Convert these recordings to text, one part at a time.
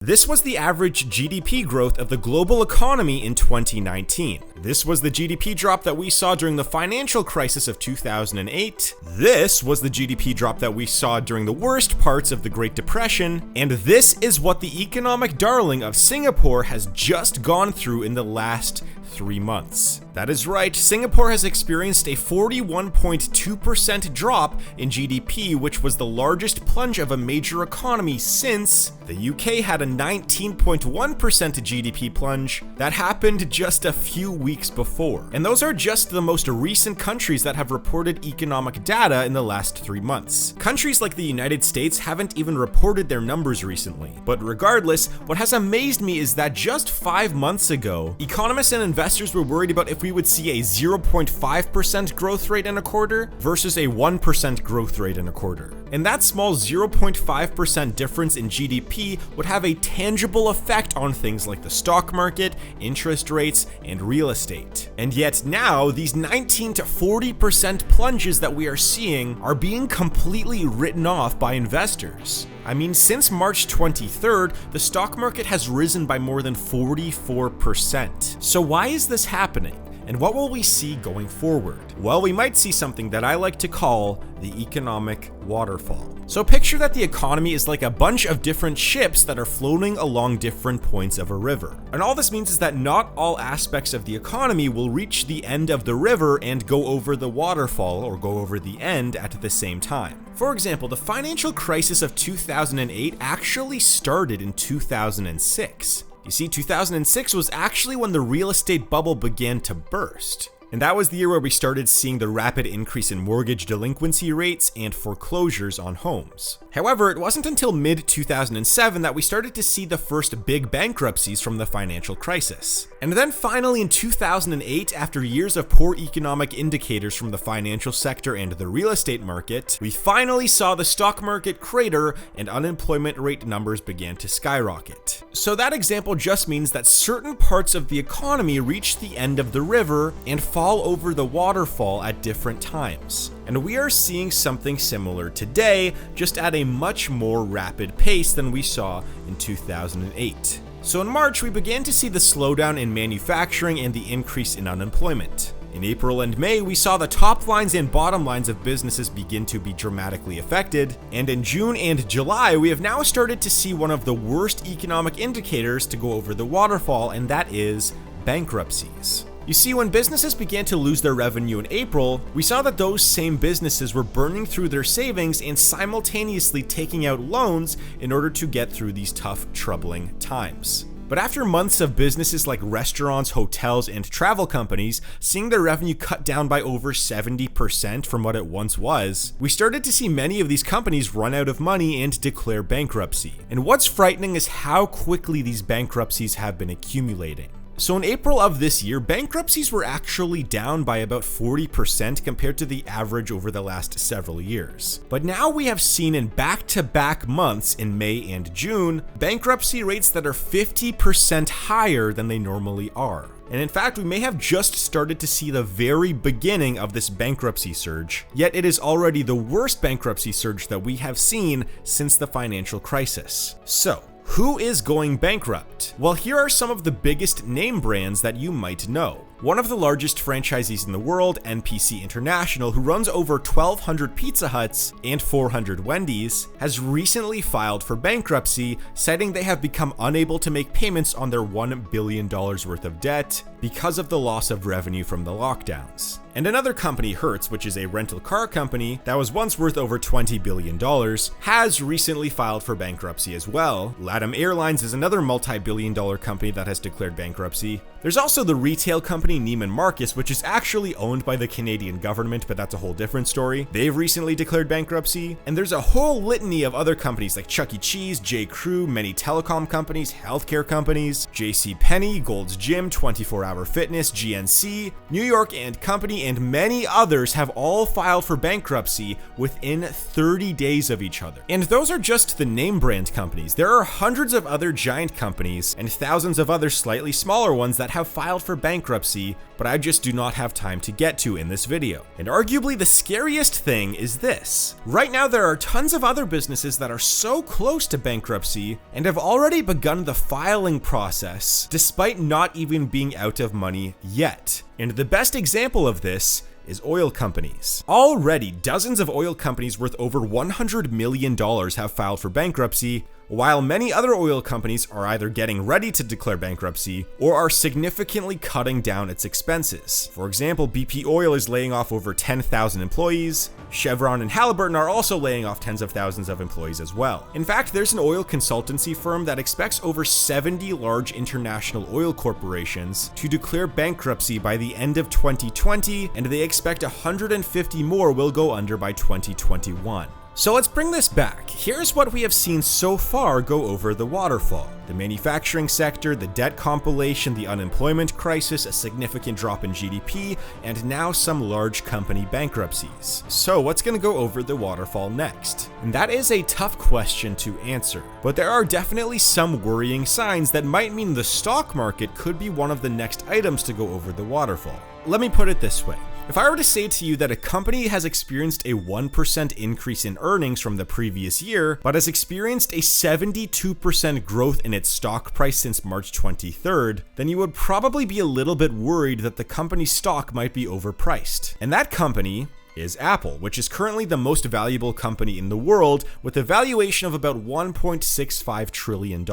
This was the average GDP growth of the global economy in 2019. This was the GDP drop that we saw during the financial crisis of 2008. This was the GDP drop that we saw during the worst parts of the Great Depression. And this is what the economic darling of Singapore has just gone through in the last 3 months. That is right, Singapore has experienced a 41.2% drop in GDP, which was the largest plunge of a major economy since the UK had a 19.1% GDP plunge that happened just a few weeks before. And those are just the most recent countries that have reported economic data in the last 3 months. Countries like the United States haven't even reported their numbers recently. But regardless, what has amazed me is that just 5 months ago, economists and investors were worried about if we would see a 0.5% growth rate in a quarter versus a 1% growth rate in a quarter. And that small 0.5% difference in GDP would have a tangible effect on things like the stock market, interest rates, and real estate. And yet now, these 19 to 40% plunges that we are seeing are being completely written off by investors. I mean, since March 23rd, the stock market has risen by more than 44%. So why is this happening? And what will we see going forward? Well, we might see something that I like to call the economic waterfall. So picture that the economy is like a bunch of different ships that are floating along different points of a river. And all this means is that not all aspects of the economy will reach the end of the river and go over the waterfall or go over the end at the same time. For example, the financial crisis of 2008 actually started in 2006. You see, 2006 was actually when the real estate bubble began to burst. And that was the year where we started seeing the rapid increase in mortgage delinquency rates and foreclosures on homes. However, it wasn't until mid-2007 that we started to see the first big bankruptcies from the financial crisis. And then finally in 2008, after years of poor economic indicators from the financial sector and the real estate market, we finally saw the stock market crater and unemployment rate numbers began to skyrocket. So that example just means that certain parts of the economy reach the end of the river and fall over the waterfall at different times. And we are seeing something similar today, just at a much more rapid pace than we saw in 2008. So in March, we began to see the slowdown in manufacturing and the increase in unemployment. In April and May, we saw the top lines and bottom lines of businesses begin to be dramatically affected. And in June and July, we have now started to see one of the worst economic indicators to go over the waterfall, and that is bankruptcies. You see, when businesses began to lose their revenue in April, we saw that those same businesses were burning through their savings and simultaneously taking out loans in order to get through these tough, troubling times. But after months of businesses like restaurants, hotels, and travel companies seeing their revenue cut down by over 70% from what it once was, we started to see many of these companies run out of money and declare bankruptcy. And what's frightening is how quickly these bankruptcies have been accumulating. So in April of this year, bankruptcies were actually down by about 40% compared to the average over the last several years. But now we have seen in back-to-back months in May and June, bankruptcy rates that are 50% higher than they normally are. And in fact, we may have just started to see the very beginning of this bankruptcy surge, yet it is already the worst bankruptcy surge that we have seen since the financial crisis. So, who is going bankrupt? Well, here are some of the biggest name brands that you might know. One of the largest franchisees in the world, NPC International, who runs over 1,200 Pizza Huts and 400 Wendy's, has recently filed for bankruptcy, citing they have become unable to make payments on their $1 billion worth of debt because of the loss of revenue from the lockdowns. And another company, Hertz, which is a rental car company that was once worth over $20 billion, has recently filed for bankruptcy as well. LATAM Airlines is another multi-billion-dollar company that has declared bankruptcy. There's also the retail company Neiman Marcus, which is actually owned by the Canadian government, but that's a whole different story. They've recently declared bankruptcy. And there's a whole litany of other companies like Chuck E. Cheese, J. Crew, many telecom companies, healthcare companies, JCPenney, Gold's Gym, 24 Hour Fitness, GNC, New York and Company, Company, and many others have all filed for bankruptcy within 30 days of each other. And those are just the name brand companies. There are hundreds of other giant companies and thousands of other slightly smaller ones that have filed for bankruptcy, but I just do not have time to get to in this video. And arguably the scariest thing is this. Right now there are tons of other businesses that are so close to bankruptcy and have already begun the filing process despite not even being out of money yet. And the best example of this is oil companies. Already, dozens of oil companies worth over $100 million have filed for bankruptcy, while many other oil companies are either getting ready to declare bankruptcy or are significantly cutting down its expenses. For example, BP Oil is laying off over 10,000 employees. Chevron and Halliburton are also laying off tens of thousands of employees as well. In fact, there's an oil consultancy firm that expects over 70 large international oil corporations to declare bankruptcy by the end of 2020, and they expect 150 more will go under by 2021. So let's bring this back. Here's what we have seen so far go over the waterfall. The manufacturing sector, the debt compilation, the unemployment crisis, a significant drop in GDP, and now some large company bankruptcies. So what's going to go over the waterfall next? And that is a tough question to answer, but there are definitely some worrying signs that might mean the stock market could be one of the next items to go over the waterfall. Let me put it this way. If I were to say to you that a company has experienced a 1% increase in earnings from the previous year, but has experienced a 72% growth in its stock price since March 23rd, then you would probably be a little bit worried that the company's stock might be overpriced. And that company is Apple, which is currently the most valuable company in the world with a valuation of about $1.65 trillion.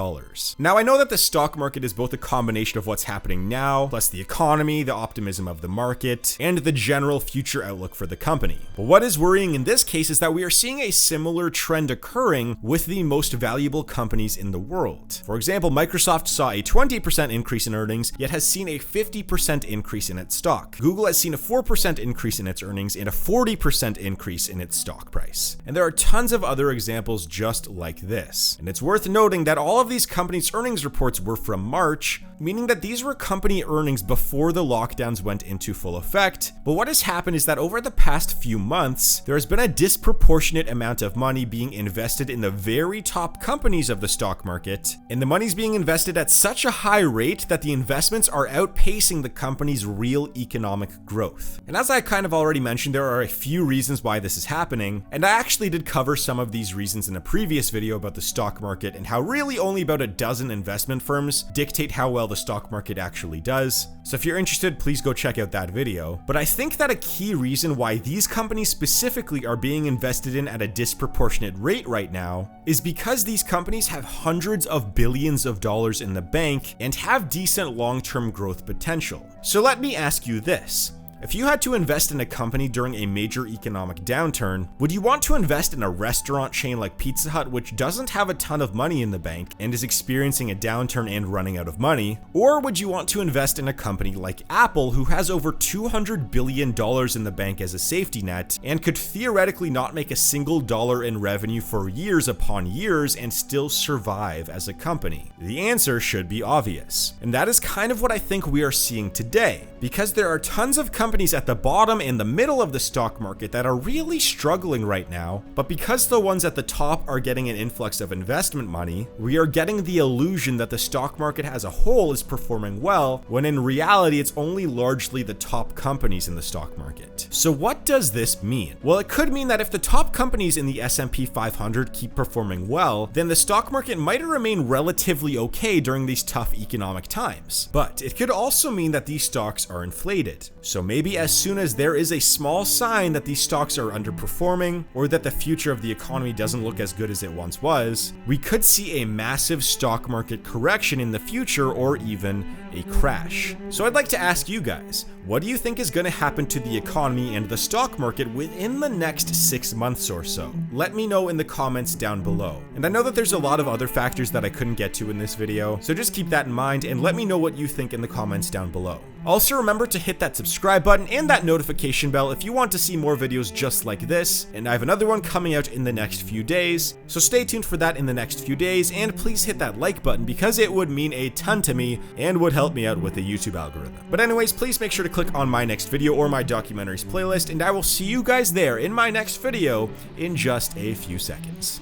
Now, I know that the stock market is both a combination of what's happening now, plus the economy, the optimism of the market, and the general future outlook for the company. But what is worrying in this case is that we are seeing a similar trend occurring with the most valuable companies in the world. For example, Microsoft saw a 20% increase in earnings, yet has seen a 50% increase in its stock. Google has seen a 4% increase in its earnings and a 40% increase in its stock price. And there are tons of other examples just like this. And it's worth noting that all of these companies' earnings reports were from March, meaning that these were company earnings before the lockdowns went into full effect. But what has happened is that over the past few months, there has been a disproportionate amount of money being invested in the very top companies of the stock market, and the money's being invested at such a high rate that the investments are outpacing the company's real economic growth. And as I kind of already mentioned, there are a few reasons why this is happening, and I actually did cover some of these reasons in a previous video about the stock market and how really only about a dozen investment firms dictate how well the stock market actually does. So if you're interested, please go check out that video. But I think that a key reason why these companies specifically are being invested in at a disproportionate rate right now is because these companies have hundreds of billions of dollars in the bank and have decent long-term growth potential. So let me ask you this. If you had to invest in a company during a major economic downturn, would you want to invest in a restaurant chain like Pizza Hut, which doesn't have a ton of money in the bank and is experiencing a downturn and running out of money? Or would you want to invest in a company like Apple, who has over $200 billion in the bank as a safety net and could theoretically not make a single dollar in revenue for years upon years and still survive as a company? The answer should be obvious. And that is kind of what I think we are seeing today, because there are tons of companies at the bottom and the middle of the stock market that are really struggling right now, but because the ones at the top are getting an influx of investment money, we are getting the illusion that the stock market as a whole is performing well, when in reality it's only largely the top companies in the stock market. So what does this mean? Well, it could mean that if the top companies in the S&P 500 keep performing well, then the stock market might remain relatively okay during these tough economic times. But it could also mean that these stocks are inflated. So maybe as soon as there is a small sign that these stocks are underperforming or that the future of the economy doesn't look as good as it once was, we could see a massive stock market correction in the future or even a crash. So I'd like to ask you guys, what do you think is going to happen to the economy and the stock market within the next 6 months or so? Let me know in the comments down below. And I know that there's a lot of other factors that I couldn't get to in this video, so just keep that in mind and let me know what you think in the comments down below. Also remember to hit that subscribe button and that notification bell if you want to see more videos just like this, and I have another one coming out in the next few days, so stay tuned for that in the next few days, and please hit that like button because it would mean a ton to me and would help help me out with the YouTube algorithm. But anyways, please make sure to click on my next video or my documentaries playlist, and I will see you guys there in my next video in just a few seconds.